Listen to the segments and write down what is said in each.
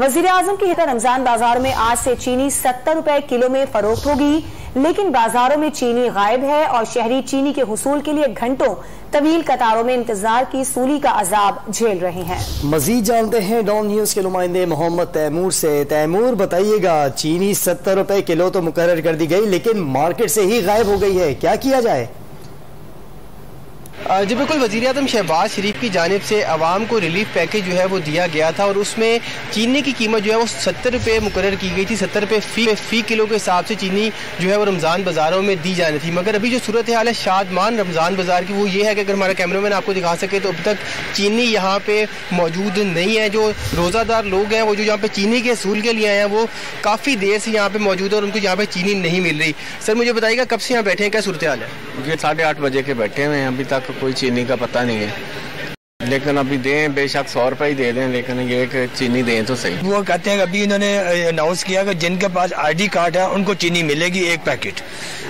वज़ीर-ए-आज़म की हिदायत रमजान बाजार में आज से चीनी 70 रुपए किलो में फरोख्त होगी, लेकिन बाजारों में चीनी गायब है और शहरी चीनी के हुसूल के लिए घंटों तवील कतारों में इंतजार की सूली का अजाब झेल रहे हैं। मजीद जानते हैं डॉन न्यूज के नुमाइंदे मोहम्मद तैमूर से। तैमूर बताइएगा, चीनी 70 रुपए किलो तो मुकर्रर कर दी गई, लेकिन मार्केट से ही गायब हो गई है, क्या किया जाए? जी बिल्कुल, वज़ीर-ए-आज़म शहबाज शरीफ की जानिब से आवाम को रिलीफ पैकेज जो है वो दिया गया था और उसमें चीनी की कीमत जो है वो 70 रुपये मुकर्रर की गई थी। 70 रुपये फी किलो के हिसाब से चीनी जो है वो रमज़ान बाज़ारों में दी जानी थी। मगर अभी जो सूरत हाल है शादमान रमज़ान बाज़ार की, वो ये है कि अगर हमारा कैमरामैन आपको दिखा सके तो अब तक चीनी यहाँ पे मौजूद नहीं है। जो रोज़ादार लोग हैं वो जो यहाँ पे चीनी के असूल के लिए आए हैं वो काफ़ी देर से यहाँ पे मौजूद है और उनको यहाँ पे चीनी नहीं मिल रही। सर मुझे बताइएगा, कब से यहाँ बैठे हैं, क्या सूरत हाल है? ये 8:30 बजे के बैठे हुए हैं, अभी तक कोई चीनी का पता नहीं है, लेकिन अभी दें बेशक 100 रुपये ही दे दें, लेकिन ये कि चीनी दें तो सही। वो कहते हैं अभी इन्होंने अनाउंस किया कि जिनके पास आईडी कार्ड है उनको चीनी मिलेगी 1 पैकेट।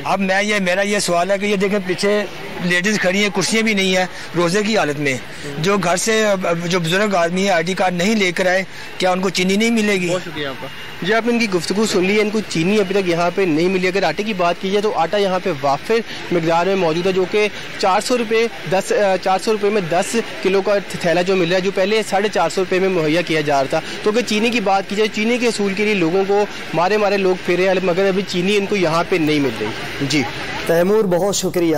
अब मेरा ये सवाल है कि ये देखें पीछे लेडीज खड़ी हैं, कुर्सियां भी नहीं है, रोजे की हालत में, जो घर से जो बुजुर्ग आदमी है आईडी कार्ड नहीं लेकर आए, क्या उनको चीनी नहीं मिलेगी? बहुत शुक्रिया आपका जी, आपने इनकी गुफ्तगू सुन ली है। इनको चीनी अभी तक यहाँ पे नहीं मिली। अगर आटे की बात की जाए तो आटा यहाँ पे वाफिर मिकदार में मौजूद है, जो कि 400 रुपये में 10 किलो का थैला जो मिल रहा है, जो पहले 450 रुपये में मुहैया किया जा रहा था। तो अगर चीनी की बात की जाए, चीनी के असूल के लिए लोगों को मारे लोग फिरे, मगर अभी चीनी इनको यहाँ पे नहीं मिल रही। जी तैमूर, बहुत शुक्रिया।